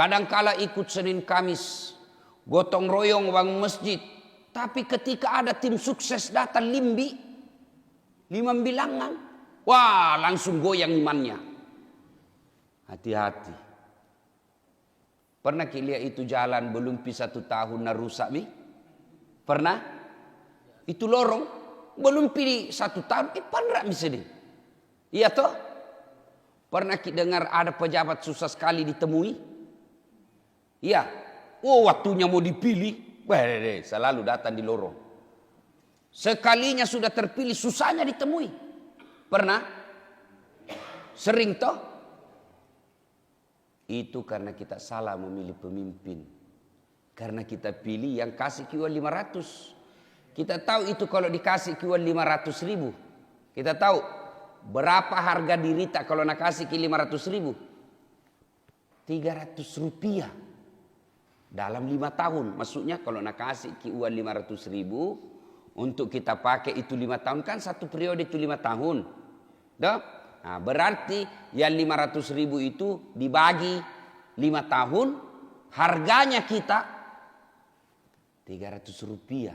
Kadangkala ikut Senin Kamis, gotong royong bangun masjid. Tapi ketika ada tim sukses datang limbi, 5 bilangan, wah langsung goyang imannya. Hati-hati. Pernah lihat itu jalan belum 1 tahun na rusak mi? Pernah? Itu lorong belum pilih 1 tahun, pernah misalnya. Iya toh? Pernah kita dengar ada pejabat susah sekali ditemui? Iya. Oh waktunya mau dipilih, selalu datang di lorong. Sekalinya sudah terpilih susahnya ditemui. Pernah? Sering toh? Itu karena kita salah memilih pemimpin. Karena kita pilih yang kasih kiwan 500. Kita tahu itu kalau dikasih kiwan 500.000. Kita tahu berapa harga diri tak kalau nak kasih ki 500.000? 300 rupiah. Dalam 5 tahun. Maksudnya kalau nak kasih ki uang 500.000 untuk kita pakai itu 5 tahun, kan satu periode itu 5 tahun. Dah? Nah, berarti yang 500.000 itu dibagi 5 tahun, harganya kita 300 rupiah.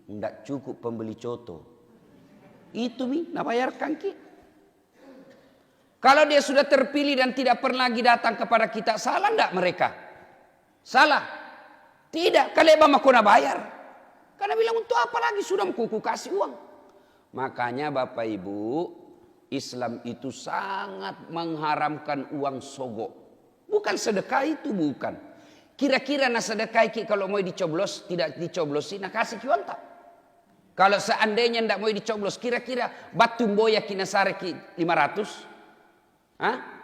Tidak cukup pembeli coto. Itu nak bayarkan ki. Kalau dia sudah terpilih dan tidak pernah lagi datang kepada kita, salah tidak mereka? Salah? Tidak. Kalau mah kena bayar. Karena bilang untuk apa lagi sudah kuku kasih uang. Makanya Bapak Ibu, Islam itu sangat mengharamkan uang sogok. Bukan sedekah itu, bukan. Kira-kira nak sedekah kalau mau dicoblos, tidak dicoblosin, nak kasih uang tak? Kalau seandainya tidak mau dicoblos, kira-kira batu boya kina sare 500? Hah?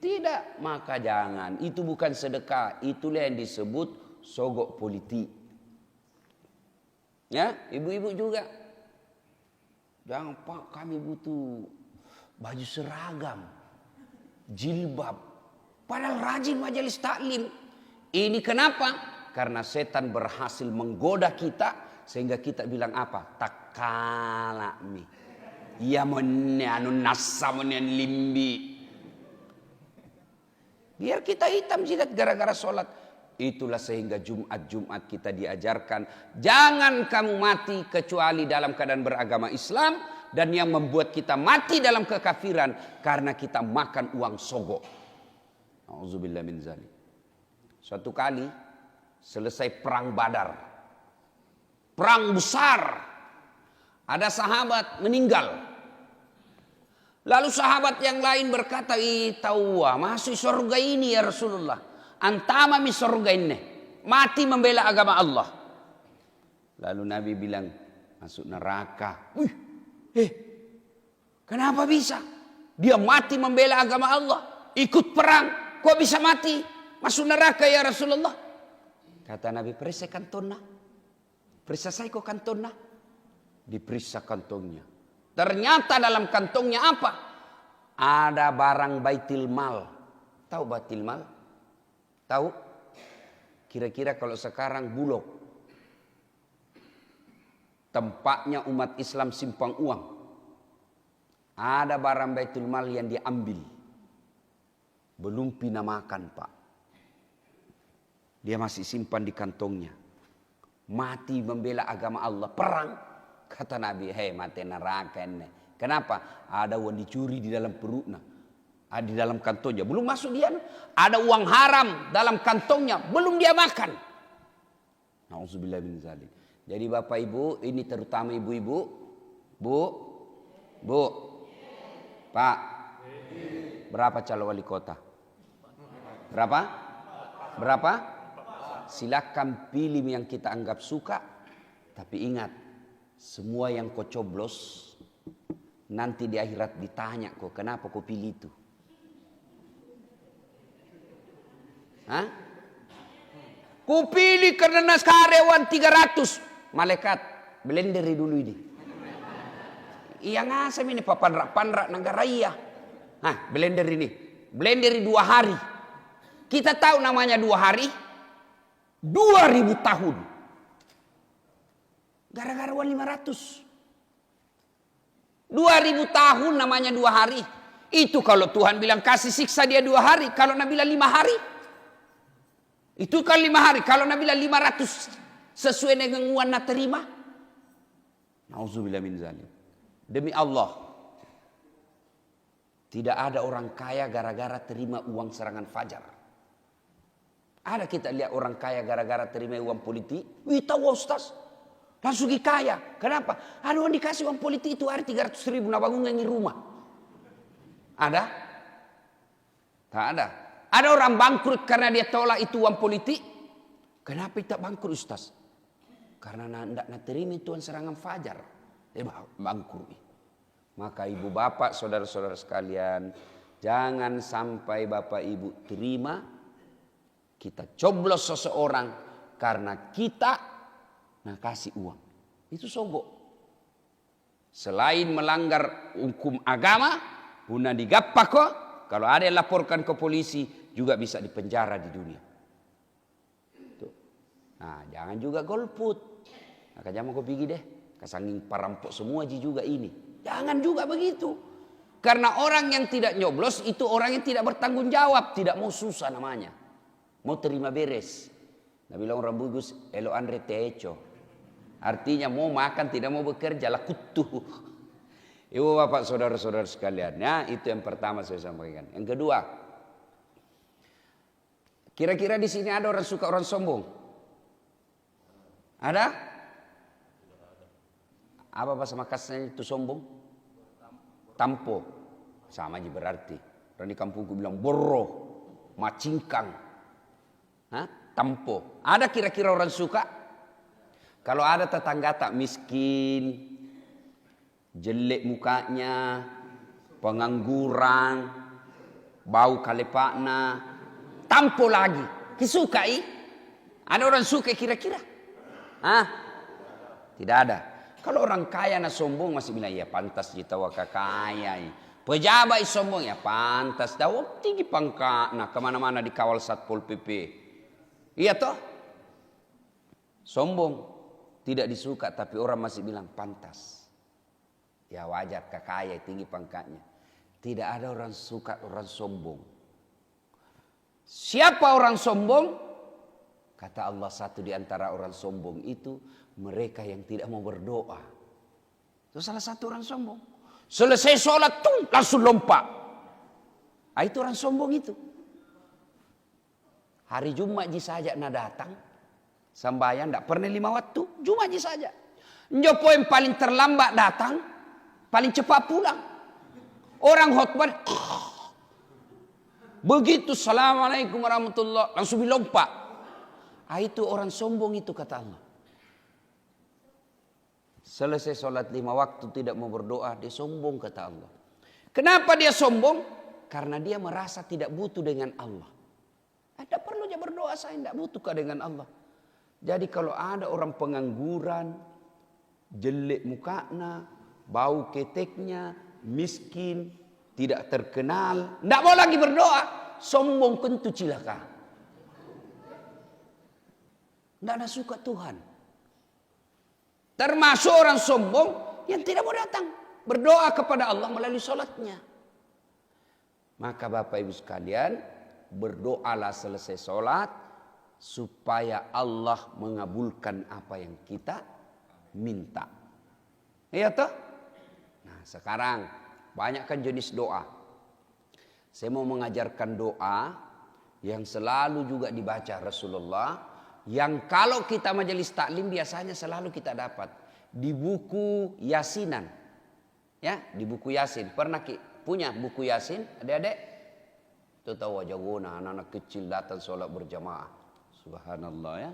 Tidak, maka jangan. Itu bukan sedekah. Itulah yang disebut sogok politik. Ya, ibu-ibu juga. Jangan Pak, kami butuh baju seragam, jilbab. Padahal rajin majelis taklim. Ini kenapa? Karena setan berhasil menggoda kita sehingga kita bilang apa? Takala mi. Ya menyanun nasamunian limbi. Biar kita hitam jidat gara-gara sholat. Itulah sehingga Jumat kita diajarkan. Jangan kamu mati kecuali dalam keadaan beragama Islam. Dan yang membuat kita mati dalam kekafiran. Karena kita makan uang sogok. Auzubillah min zalik. Suatu kali selesai perang Badar. Perang besar. Ada sahabat meninggal. Lalu sahabat yang lain berkata, tahu masuk surga ini ya Rasulullah. Antama mi surga ini. Mati membela agama Allah. Lalu Nabi bilang, masuk neraka. Kenapa bisa? Dia mati membela agama Allah. Ikut perang. Kok bisa mati? Masuk neraka ya Rasulullah. Kata Nabi, periksa kantongnya. Periksa saya kok kantongnya. Diperiksa kantongnya. Ternyata dalam kantongnya apa? Ada barang baitil mal. Tahu baitil mal? Tahu? Kira-kira kalau sekarang Bulog. Tempatnya umat Islam simpang uang. Ada barang baitil mal yang diambil. Belum pinamakan Pak. Dia masih simpan di kantongnya. Mati membela agama Allah. Perang. Kata Nabi, hei mati neraka ini. Kenapa? Ada uang dicuri di dalam perutnya. Di dalam kantongnya. Belum masuk dia. Ada uang haram dalam kantongnya. Belum dia makan. Nauzubillah min zalik. Jadi Bapak Ibu, ini terutama ibu-ibu. Bu. Pak. Berapa calon wali kota? Berapa? Silakan pilih yang kita anggap suka. Tapi ingat. Semua yang kau coblos nanti di akhirat ditanya kau kenapa kau pilih itu. Hah? Kau pilih karena karyawan 300. Malaikat blenderi dulu ini. Iya ngasem ini papan-papan negara iya. Nah blender ini. Blenderi 2 hari. Kita tahu namanya 2 hari. 2000 tahun. Gara-gara uang 500. 2000 tahun namanya 2 hari. Itu kalau Tuhan bilang kasih siksa dia 2 hari. Kalau Nabi bilang 5 hari. Itu kan 5 hari. Kalau Nabi bilang 500 sesuai dengan uang nak terima. Nauzubillah min zalim. Demi Allah. Tidak ada orang kaya gara-gara terima uang serangan fajar. Ada kita lihat orang kaya gara-gara terima uang politik. Wih tahu Ustaz. Langsung kaya. Kenapa? Ada orang dikasih uang politik itu hari 300 ribu. Nak bangun ngangin rumah. Ada? Tak ada. Ada orang bangkrut karena dia tolak itu uang politik. Kenapa tak bangkrut Ustaz? Karena tidak nak terima tuan serangan fajar. Dia bangkrut. Maka ibu bapak saudara-saudara sekalian. Jangan sampai bapak ibu terima. Kita coblos seseorang. Karena kita nak kasih uang. Itu sogok. Selain melanggar hukum agama. Guna digappak kok. Kalau ada yang laporkan ke polisi. Juga bisa dipenjara di dunia. Tuh. Nah jangan juga golput. Nah jangan kau pergi deh. Kasangin parampok semua juga ini. Jangan juga begitu. Karena orang yang tidak nyoblos. Itu orang yang tidak bertanggung jawab. Tidak mau susah namanya. Mau terima beres. Nah bilang orang bagus. Elo andre techo. Artinya mau makan tidak mau bekerja. Lah kutu. Ibu bapak saudara-saudara sekalian. Ya, itu yang pertama saya sampaikan. Yang kedua. Kira-kira di sini ada orang suka orang sombong? Ada? Apa bahasa Makassarnya itu sombong? Tampo. Sama aja berarti. Orang di kampungku bilang borro. Macingkang. Hah? Tampo. Ada kira-kira orang suka? Kalau ada tetangga tak miskin. Jelek mukanya, pengangguran, bau kalepakna, tampo lagi. Disukai? Ada orang suka kira-kira? Hah? Tidak ada. Kalau orang kaya na sombong masih bilang ya pantas kita waka kaya. Pejabat sombong ya pantas. Dah tinggi pangkat nah kemana-mana dikawal Satpol PP. Iya toh? Sombong tidak disuka tapi orang masih bilang pantas. Ya wajar kaya tinggi pangkatnya. Tidak ada orang suka orang sombong. Siapa orang sombong? Kata Allah satu di antara orang sombong itu. Mereka yang tidak mau berdoa. Itu salah satu orang sombong. Selesai sholat tuh langsung lompat. Ah, itu orang sombong itu. Hari Jumat saja nak datang. Sembahyang tidak pernah 5 waktu. Jumat saja. Jopo yang paling terlambat datang. Paling cepat pulang. Orang khutbah. Begitu assalamualaikum warahmatullahi langsung dilompat. Ah, itu orang sombong itu kata Allah. Selesai sholat 5 waktu tidak mau berdoa. Dia sombong kata Allah. Kenapa dia sombong? Karena dia merasa tidak butuh dengan Allah. Ada perlu dia berdoa saya tidak butuh dengan Allah. Jadi kalau ada orang pengangguran. Jelek mukanya. Bau keteknya, miskin, tidak terkenal. Tidak mau lagi berdoa. Sombong kentu cilaka. Tidak ada suka Tuhan. Termasuk orang sombong yang tidak mau datang. Berdoa kepada Allah melalui sholatnya. Maka Bapak Ibu sekalian, berdoalah selesai sholat. Supaya Allah mengabulkan apa yang kita minta. Iya toh? Nah sekarang banyak kan jenis doa. Saya mau mengajarkan doa yang selalu juga dibaca Rasulullah. Yang kalau kita majelis taklim biasanya selalu kita dapat. Di buku Yasinan. Ya, di buku Yasin. Pernah punya buku Yasin adik-adik? Itu tahu wajah guna anak-anak kecil datang sholat berjamaah. Subhanallah ya.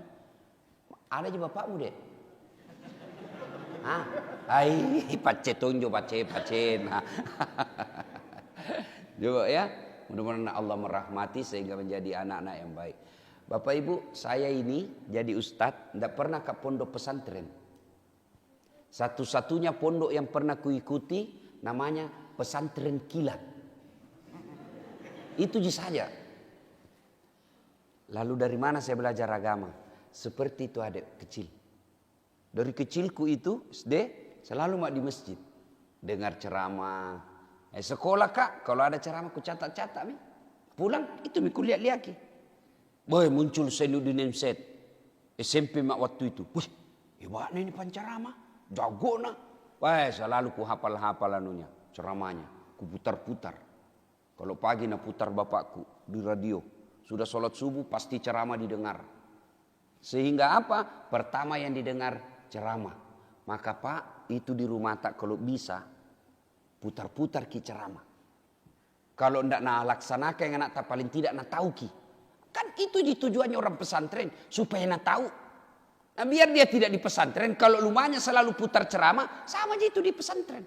Ada juga bapakmu dek? Ah, ai pace tunjuk pace. Nah. Coba ya, mudah-mudahan Allah merahmati sehingga menjadi anak-anak yang baik. Bapak Ibu, saya ini jadi ustadz, tidak pernah ke pondok pesantren. Satu-satunya pondok yang pernah kuikuti namanya pesantren kilat. Itu saja. Lalu dari mana saya belajar agama? Seperti itu adik kecil. Dari kecilku itu SD selalu mak di masjid. Dengar ceramah, Sekolah kak, kalau ada ceramah ku catat-catat mi. Pulang itu mi kulihat liaki. Boy muncul Zainuddin Set. SMP mak waktu itu. Wih, hebatnya ini pancarama. Jago nah. Wah, selalu ku hafal-hafal anunya, ceramahnya. Ku putar-putar. Kalau pagi nak putar bapakku di radio. Sudah sholat subuh pasti ceramah didengar. Sehingga apa? Pertama yang didengar ceramah. Maka Pak, itu di rumah tak kalau bisa putar-putar ki ceramah. Kalau ndak nak laksanakan yang anak tak paling tidak nak tahu ki. Kan itu tujuannya orang pesantren supaya nak tahu. Nah, biar dia tidak di pesantren, kalau rumahnya selalu putar ceramah, sama aja itu di pesantren.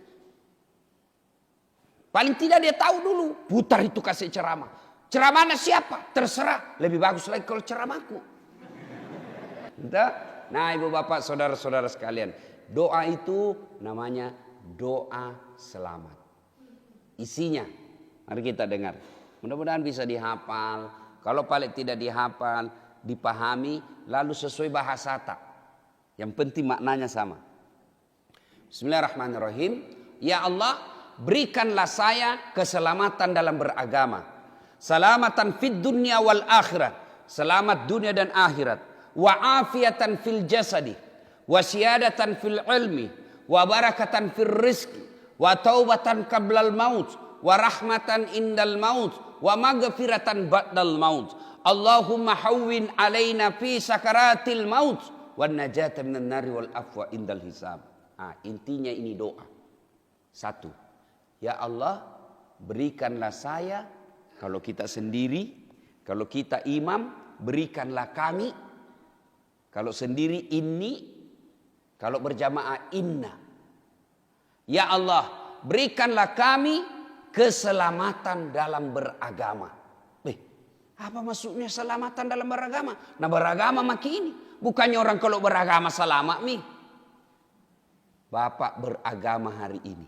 Paling tidak dia tahu dulu, putar itu kasih ceramah. Ceramahnya siapa? Terserah. Lebih bagus lagi kalau ceramahku. Nah ibu bapak saudara-saudara sekalian. Doa itu namanya doa selamat. Isinya, mari kita dengar. Mudah-mudahan bisa dihafal. Kalau paling tidak dihafal, dipahami, lalu sesuai bahasa tak. Yang penting maknanya sama. Bismillahirrahmanirrahim. Ya Allah, berikanlah saya keselamatan dalam beragama. Salamatan fid dunya wal akhirat. Selamat dunia dan akhirat. Wa afiatan fil jasadi. Wa siyadatan fil ilmi. Wa barakatan fil rizki. Wa taubatan qablal maut. Wa rahmatan indal maut. Wa maghfiratan ba'dal maut. Allahumma hawwin alaina fi sakaratil maut. Wa najata minan nari wal afwa indal hisab. Intinya ini doa. Satu. Ya Allah, berikanlah saya. Kalau kita sendiri, kalau kita imam, berikanlah kami. Kalau sendiri inni, kalau berjamaah inna. Ya Allah, berikanlah kami keselamatan dalam beragama. Apa maksudnya selamatan dalam beragama? Nah beragama maki ini. Bukannya orang kalau beragama selamat nih. Bapak beragama hari ini.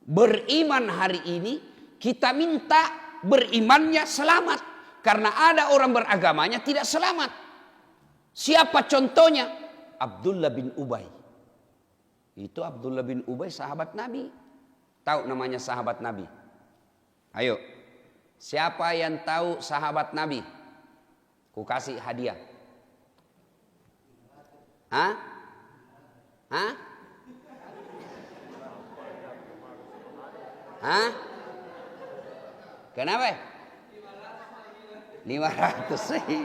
Beriman hari ini, kita minta berimannya selamat. Karena ada orang beragamanya tidak selamat. Siapa contohnya? Abdullah bin Ubay. Itu Abdullah bin Ubay sahabat Nabi. Tahu namanya sahabat Nabi? Ayo. Siapa yang tahu sahabat Nabi? Ku kasih hadiah. Hah? Hah? Hah? Kenapa? 500 sih.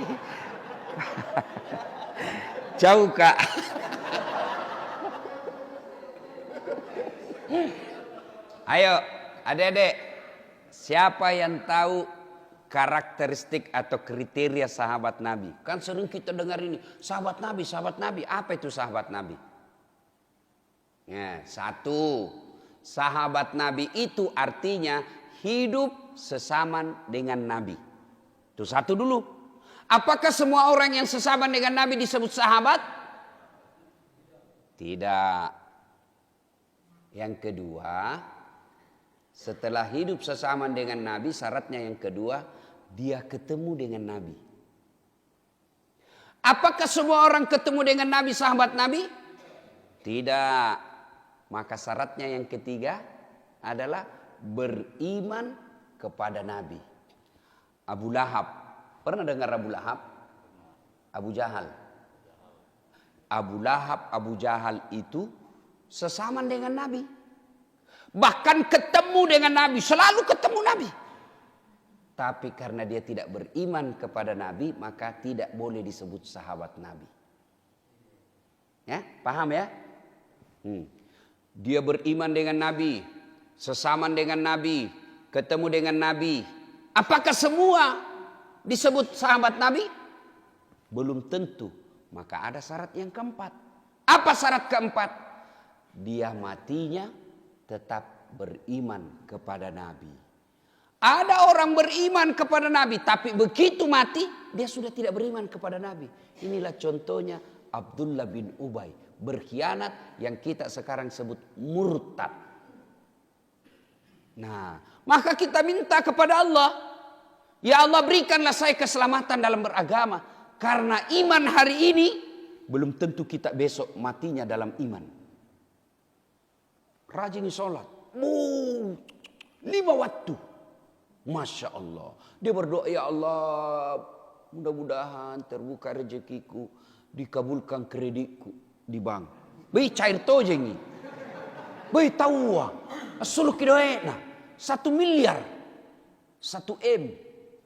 Jauh kak. Ayo adik-adik. Siapa yang tahu karakteristik atau kriteria sahabat Nabi? Kan sering kita dengar ini. Sahabat Nabi, sahabat Nabi. Apa itu sahabat Nabi? Ya, satu. Sahabat Nabi itu artinya hidup sesaman dengan Nabi. Itu satu dulu. Apakah semua orang yang sesaman dengan Nabi disebut sahabat? Tidak. Yang kedua, setelah hidup sesaman dengan Nabi, syaratnya yang kedua, dia ketemu dengan Nabi. Apakah semua orang ketemu dengan Nabi sahabat Nabi? Tidak. Maka syaratnya yang ketiga adalah beriman kepada Nabi. Abu Lahab. Pernah dengar Abu Lahab? Abu Jahal. Abu Lahab, Abu Jahal itu sesaman dengan Nabi. Bahkan ketemu dengan Nabi. Selalu ketemu Nabi. Tapi karena dia tidak beriman kepada Nabi, maka tidak boleh disebut sahabat Nabi. Ya, paham ya? Dia beriman dengan Nabi, sesaman dengan Nabi, ketemu dengan Nabi. Apakah semua disebut sahabat Nabi? Belum tentu. Maka ada syarat yang keempat. Apa syarat keempat? Dia matinya tetap beriman kepada Nabi. Ada orang beriman kepada Nabi, tapi begitu mati dia sudah tidak beriman kepada Nabi. Inilah contohnya Abdullah bin Ubay, berkhianat yang kita sekarang sebut murtad. Nah, maka kita minta kepada Allah, ya Allah berikanlah saya keselamatan dalam beragama. Karena iman hari ini belum tentu kita besok matinya dalam iman. Rajin sholat. 5 waktu. Masya Allah. Dia berdoa, ya Allah, mudah-mudahan terbuka rezekiku, dikabulkan kreditku di bank. Baik cair tojengi. Baik tahu asal kidoena 1 miliar. 1 M.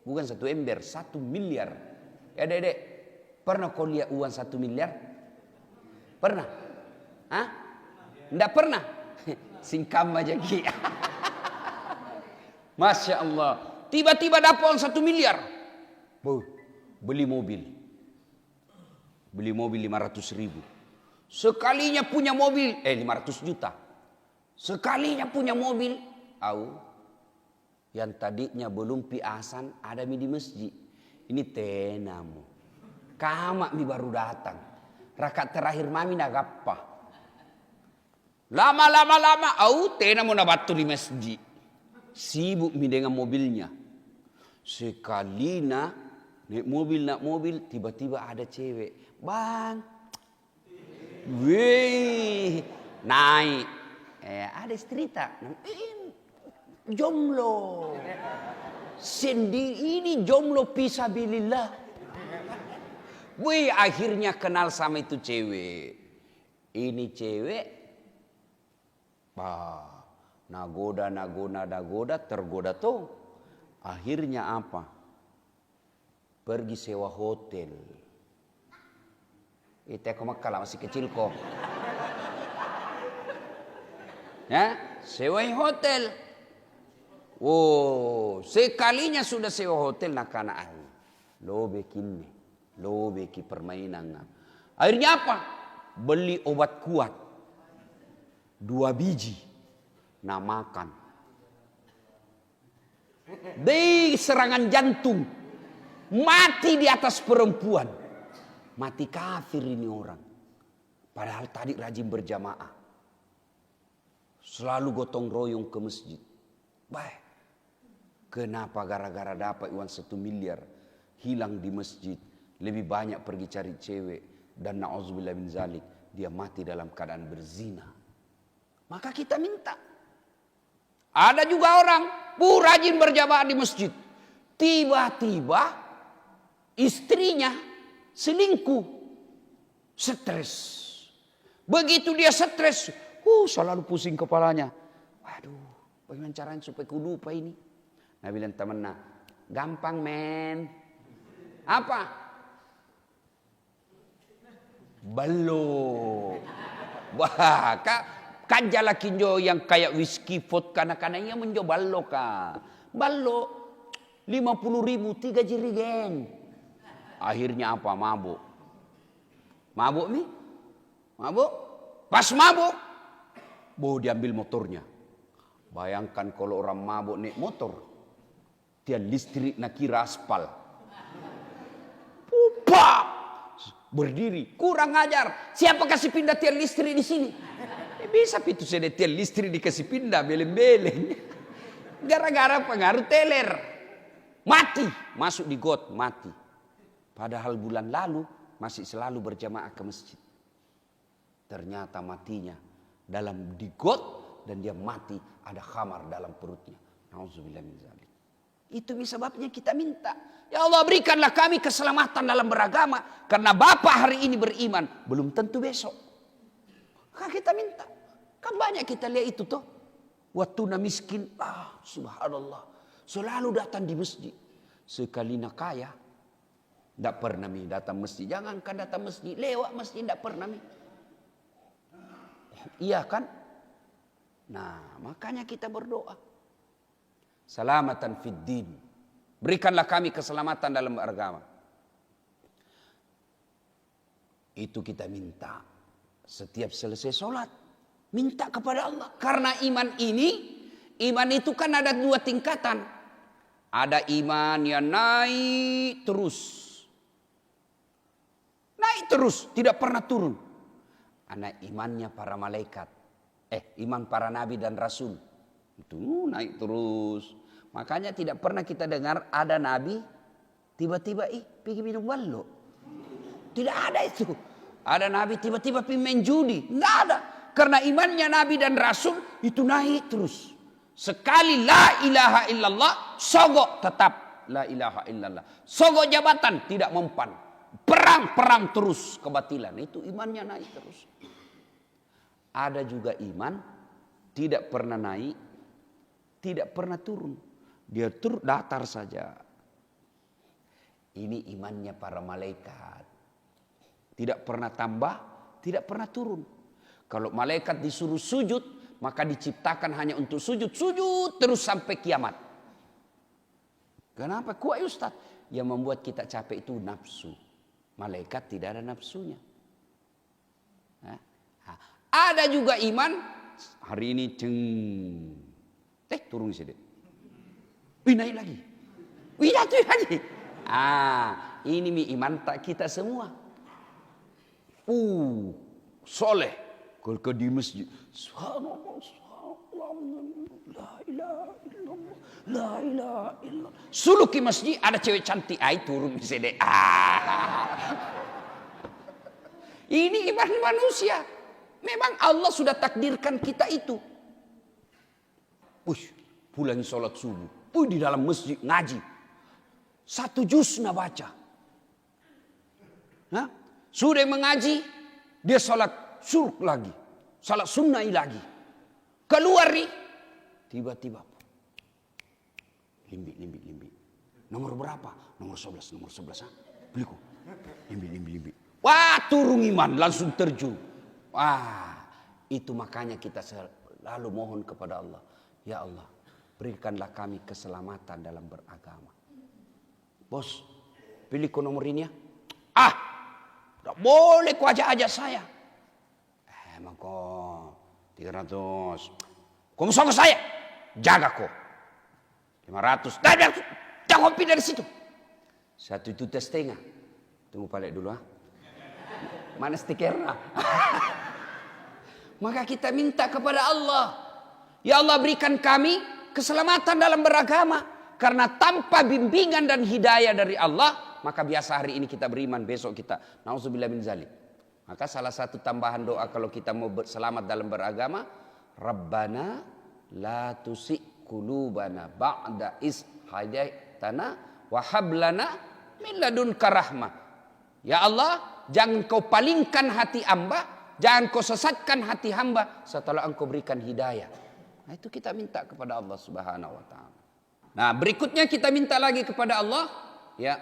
Bukan 1 ember, 1 miliar. Ya Dek, pernah kau lihat uang 1 miliar? Pernah? Hah? Enggak pernah? Singkam aja Ki. Masya Allah. Tiba-tiba dapat uang 1 miliar. Beli mobil. Beli mobil 500 ribu. Sekalinya punya mobil. 500 juta. Sekalinya punya mobil. Yang tadinya belum piasan ada di masjid. Ini tenamu. Kamak mi baru datang. Rakaat terakhir mami nagappa. Lama. Tenamu nabatu di masjid. Sibuk mi dengan mobilnya. Sekali naik mobil, tiba-tiba ada cewek. Bang. Wih. Naik. Ada cerita. Jomblo. Sendiri ini jomblo fisabilillah. Wih, akhirnya kenal sama itu cewek. Ini cewek. Nagoda, tergoda tuh. Akhirnya apa? Pergi sewa hotel. Itu aku makala masih kecil kok. Ya, sewa hotel. Sekalinya sudah sewa hotel nakana lobeki permainan. Akhirnya apa? Beli obat kuat 2 biji. Nah makan. Di serangan jantung. Mati di atas perempuan. Mati kafir ini orang. Padahal tadi rajin berjamaah. Selalu gotong royong ke masjid. Baik. Kenapa gara-gara dapat uang 1 miliar. Hilang di masjid. Lebih banyak pergi cari cewek. Dan na'udzubillah min zalik. Dia mati dalam keadaan berzina. Maka kita minta. Ada juga orang rajin berjamaah di masjid. Tiba-tiba istrinya selingkuh. Stres. Begitu dia stres. Selalu pusing kepalanya. Waduh, bagaimana caranya supaya ku lupa ini? Nah bilang temennya, gampang men. Apa? Ballo. Wah, kan jala kinjo yang kayak whisky vodka karena menjo ballo ka. Ballo 50 ribu 3 jirigen. Akhirnya apa? Mabuk. Mabuk nih? Mabuk? Pas mabuk. Diambil motornya. Bayangkan kalau orang mabuk naik motor. Dia listrik nak kira aspal. Pupa. Berdiri. Kurang ajar. Siapa kasih pindah tiang listrik di sini? Bisa itu saya tiang listrik dikasih pindah beleng-beleng. Gara-gara pengaruh teler. Mati. Masuk di got. Mati. Padahal bulan lalu masih selalu berjamaah ke masjid. Ternyata matinya dalam di got dan dia mati ada khamar dalam perutnya. Nauzubillah min zalik. Itu sebabnya kita minta, ya Allah berikanlah kami keselamatan dalam beragama karena Bapak hari ini beriman, belum tentu besok. Maka kita minta. Kan banyak kita lihat itu toh. Waktu miskin, subhanallah, selalu datang di masjid. Sekali nak kaya, tidak pernah datang masjid. Jangankan datang masjid, lewat masjid tidak pernah. Iya kan? Nah, makanya kita berdoa. Salamatan fid din. Berikanlah kami keselamatan dalam beragama. Itu kita minta. Setiap selesai sholat. Minta kepada Allah. Karena iman itu kan ada 2 tingkatan. Ada iman yang naik terus. Naik terus, tidak pernah turun. Anak imannya para malaikat. Iman para nabi dan rasul. Itu naik terus. Makanya tidak pernah kita dengar ada nabi tiba-tiba pergi minum ballo. Tidak ada itu. Ada nabi tiba-tiba pergi main judi. Enggak ada. Karena imannya nabi dan rasul itu naik terus. Sekali la ilaha illallah, sogok tetap la ilaha illallah. Sogok jabatan tidak mempan. Perang terus kebatilan. Itu imannya naik terus. Ada juga iman tidak pernah naik, tidak pernah turun. Dia datar saja. Ini imannya para malaikat. Tidak pernah tambah, tidak pernah turun. Kalau malaikat disuruh sujud, maka diciptakan hanya untuk sujud. Sujud terus sampai kiamat. Kenapa? Kuat Ustaz. Yang membuat kita capek itu nafsu. Malaikat tidak ada nafsunya. Ada juga iman. Hari ini turun sedikit. Wih, naik lagi. Wih, jatuh lagi. Ini iman tak kita semua. Soleh. Kalau di masjid. Subhanallah, la ilaha illallah, la ilaha illallah. Suluk ke masjid ada cewek cantik. Turun di sini. Ini iman manusia. Memang Allah sudah takdirkan kita itu. Pulang sholat subuh. Di dalam masjid ngaji. 1 juz nak baca. Sudah mengaji. Dia sholat suruk lagi. Sholat sunnah lagi. Keluar nih. Tiba-tiba. Limbi. Nomor berapa? Nomor 11. Beliku. Limbi. Wah, turun iman. Langsung terjun. Itu makanya kita selalu mohon kepada Allah. Ya Allah, berikanlah kami keselamatan dalam beragama. Bos, pilih ke nomor ini ya. Tak boleh kau ajak saya. Emang kau 300. Kau sama saya. Jaga kau. 500. Jangan pergi dari situ. 1,5 juta. Tunggu balik dulu. Mana stikernya? Maka kita minta kepada Allah. Ya Allah, berikan kami keselamatan dalam beragama. Karena tanpa bimbingan dan hidayah dari Allah, maka biasa hari ini kita beriman, besok kita nauzubillah min zalik. Maka salah satu tambahan doa kalau kita mau selamat dalam beragama, Rabbana la tusi' qulubana ba'da is hadaitana wa hab lana min ladunka rahmah. Ya Allah, jangan kau palingkan hati hamba, jangan kau sesatkan hati hamba setelah engkau berikan hidayah. Itu kita minta kepada Allah Subhanahu wa taala. Nah, berikutnya kita minta lagi kepada Allah, ya,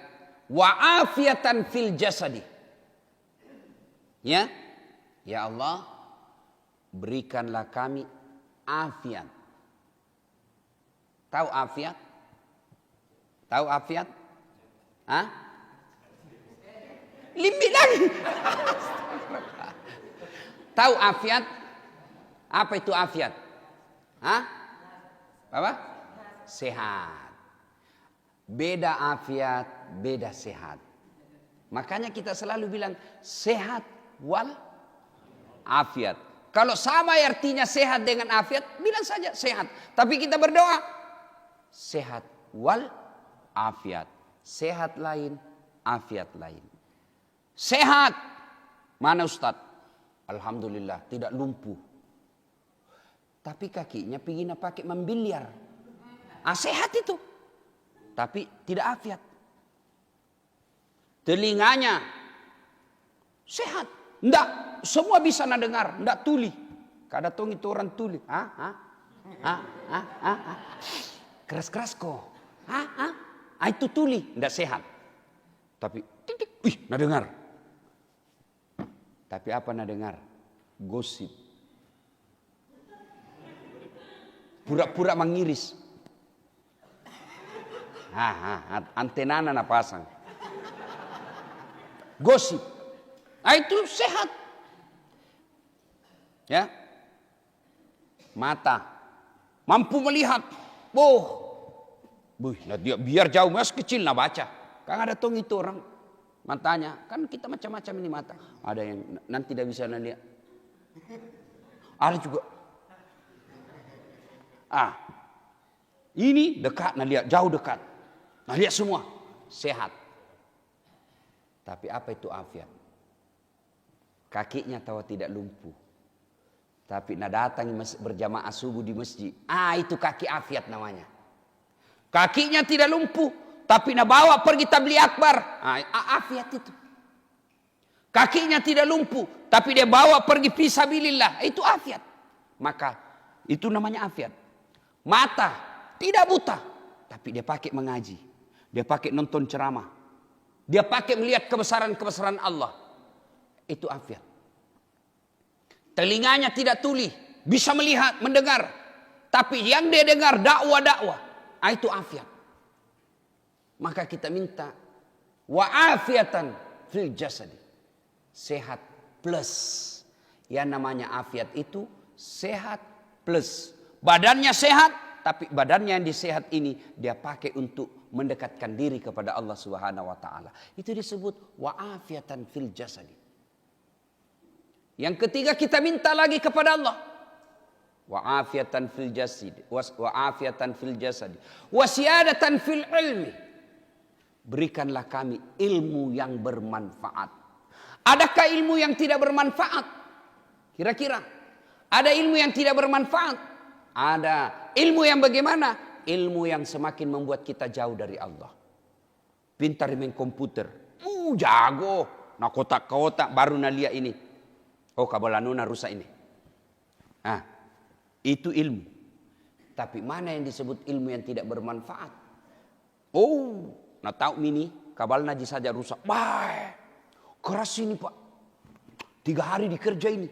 wa afiatan fil jasadi. Ya. Ya Allah, berikanlah kami afiat. Tahu afiat? Tahu afiat? Limbi lagi. Tahu afiat? Apa itu afiat? Apa? Sehat. Beda afiat, beda sehat. Makanya kita selalu bilang sehat wal afiat. Kalau sama artinya sehat dengan afiat, bilang saja sehat. Tapi kita berdoa sehat wal afiat. Sehat lain, afiat lain. Sehat. Mana Ustaz? Alhamdulillah tidak lumpuh. Tapi kakinya pingin pakai membiliar. Sehat itu. Tapi tidak afiat. Telinganya sehat. Enggak, semua bisa nak dengar, enggak tuli. Kada tong itu orang tuli. Keras-keras kok. Itu tuli, enggak sehat. Tapi titik, nak dengar. Tapi apa nak dengar? Gosip. Pura-pura mengiris. Antena nak pasang. Gosip. Itu sehat. Ya. Mata. Mampu melihat. Dia biar jauh mas kecil nak baca. Kan ada tong itu orang matanya. Kan kita macam-macam ini mata. Ada yang nanti tidak bisa lihat. Ada juga. Ini dekat nak lihat, jauh dekat. Nah lihat semua. Sehat. Tapi apa itu afiat? Kakinya tahu tidak lumpuh. Tapi nak datang berjamaah subuh di masjid. Itu kaki afiat namanya. Kakinya tidak lumpuh, tapi nak bawa pergi tabligh akbar. Afiat itu. Kakinya tidak lumpuh, tapi dia bawa pergi fisabilillah. Itu afiat. Maka itu namanya afiat. Mata tidak buta, tapi dia pakai mengaji. Dia pakai nonton ceramah. Dia pakai melihat kebesaran-kebesaran Allah. Itu afiat. Telinganya tidak tuli, bisa melihat, mendengar. Tapi yang dia dengar dakwah-dakwah. Itu afiat. Maka kita minta wa'afiatan fil jasadi. Sehat plus. Yang namanya afiat itu sehat plus. Badannya sehat, tapi badannya yang disehat ini dia pakai untuk mendekatkan diri kepada Allah Subhanahu wa taala. Itu disebut wa'afiatan fil jasadi. Yang ketiga kita minta lagi kepada Allah. Wa'afiatan fil jasadi, wa'afiatan fil jasadi, wasiyadatan fil ilmi. Berikanlah kami ilmu yang bermanfaat. Adakah ilmu yang tidak bermanfaat? Kira-kira ada ilmu yang tidak bermanfaat? Ada. Ilmu yang bagaimana? Ilmu yang semakin membuat kita jauh dari Allah. Pintar main komputer. Jago. Nah kotak-kotak baru nalia ini. Oh kabalanuna rusak ini. Itu ilmu. Tapi mana yang disebut ilmu yang tidak bermanfaat? Nak tahu mini kabal naji saja rusak. Keras ini pak. 3 hari dikerja ini.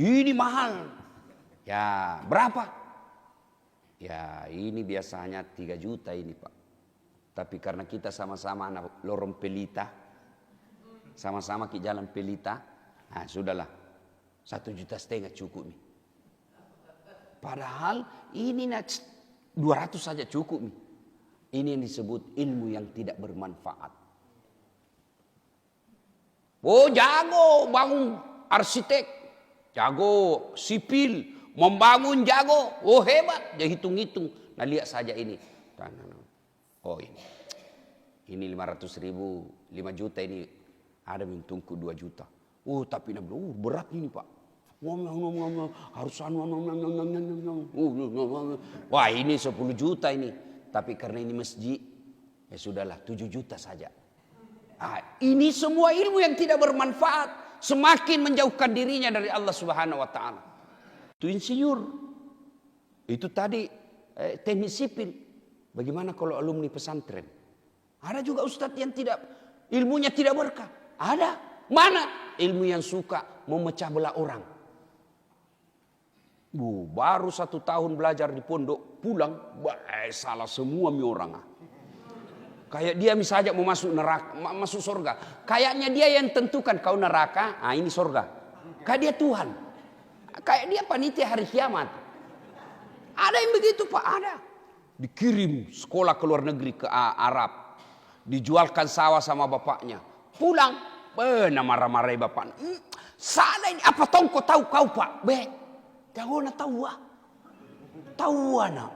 Ini mahal. Ya berapa? Ya ini biasanya 3 juta ini pak. Tapi karena kita sama-sama anak lorong pelita. Sama-sama ke jalan pelita. Sudahlah 1,5 juta cukup nih. Padahal ini 200 saja cukup nih. Ini yang disebut ilmu yang tidak bermanfaat. Jago bangun arsitek, jago sipil, membangun jago, hebat. Dia hitung-hitung. Nah lihat saja ini. Ini 500.000, 5 juta ini ada yang tunggu 2 juta. Tapi berat ini pak. Harus wah ini 10 juta ini. Tapi karena ini masjid, ya sudahlah 7 juta saja. Ini semua ilmu yang tidak bermanfaat. Semakin menjauhkan dirinya dari Allah Subhanahu wa ta'ala. Itu insinyur. Itu tadi teknik sipil. Bagaimana kalau alumni pesantren? Ada juga ustadz yang tidak, ilmunya tidak berkah. Ada. Mana? Ilmu yang suka memecah belah orang. Baru 1 tahun belajar di pondok, pulang, salah semua mi orang. Kayak dia misalnya mau masuk neraka, masuk surga. Kayaknya dia yang tentukan kau neraka, ini surga. Kayak dia Tuhan. Kayak dia panitia hari kiamat. Ada yang begitu pak, ada. Dikirim sekolah ke luar negeri ke Arab. Dijualkan sawah sama bapaknya. Pulang. Marah-marah bapak. Salah ini. Apa tahu kau tahu kau pak? Jangan nak tahu ah. Tahu anak.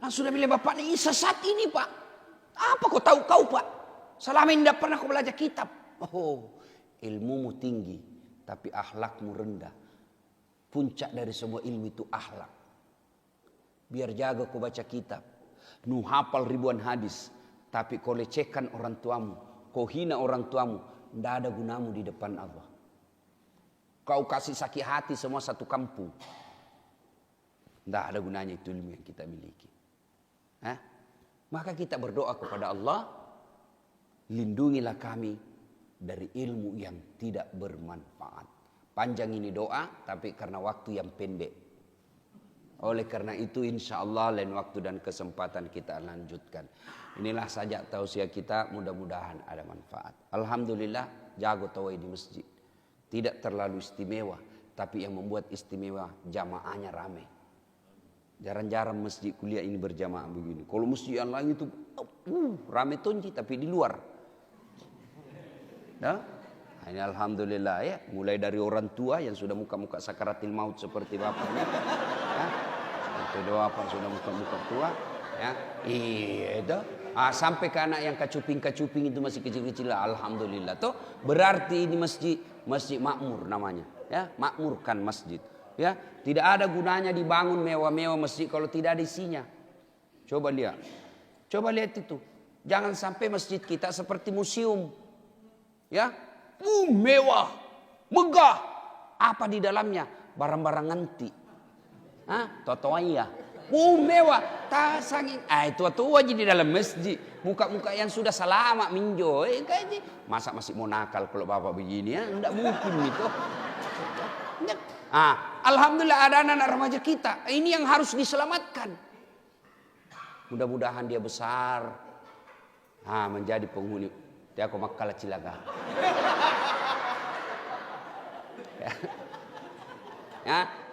Langsung bilang bapak ini sesat ini pak. Apa kau tahu kau pak? Selama ini tidak pernah kau belajar kitab. Ilmumu tinggi. Tapi akhlakmu rendah. Puncak dari semua ilmu itu akhlak. Biar jaga kau baca kitab. Nu hafal ribuan hadis. Tapi kau lecehkan orang tuamu. Kau hina orang tuamu. Tidak ada gunamu di depan Allah. Kau kasih sakit hati semua satu kampung. Tidak ada gunanya itu ilmu yang kita miliki. Maka kita berdoa kepada Allah. Lindungilah kami dari ilmu yang tidak bermanfaat. Panjang ini doa, tapi karena waktu yang pendek. Oleh karena itu insya Allah lain waktu dan kesempatan kita lanjutkan. Inilah saja tausiah kita, mudah-mudahan ada manfaat. Alhamdulillah jago tawai di masjid. Tidak terlalu istimewa, tapi yang membuat istimewa jamaahnya ramai. Jarang-jarang masjid kuliah ini berjamaah begini. Kalau masjid yang lain itu ramai tonji tapi di luar. Ini alhamdulillah ya, mulai dari orang tua yang sudah muka-muka sakaratil maut seperti bapaknya. Itu doa apa sudah muka-muka tua, ya. Itu. Sampai ke anak yang kacuping-kacuping itu masih kecil-kecil, alhamdulillah. Tuh berarti ini masjid makmur namanya, ya, makmurkan masjid. Ya, tidak ada gunanya dibangun mewah-mewah masjid kalau tidak ada isinya. Coba lihat. Coba lihat itu. Jangan sampai masjid kita seperti museum. Ya, mewah, megah. Apa di dalamnya? Barang-barang antik. Totoaya. Mewah. Tasangin. Tua-tua aja di dalam masjid. Muka-muka yang sudah selama minjo. Masa masih mau nakal kalau bapak begini ya? Tidak mungkin itu. Alhamdulillah ada anak-anak remaja kita. Ini yang harus diselamatkan. Mudah-mudahan dia besar. Menjadi penghuni. Dia aku makala cilaga. Ya.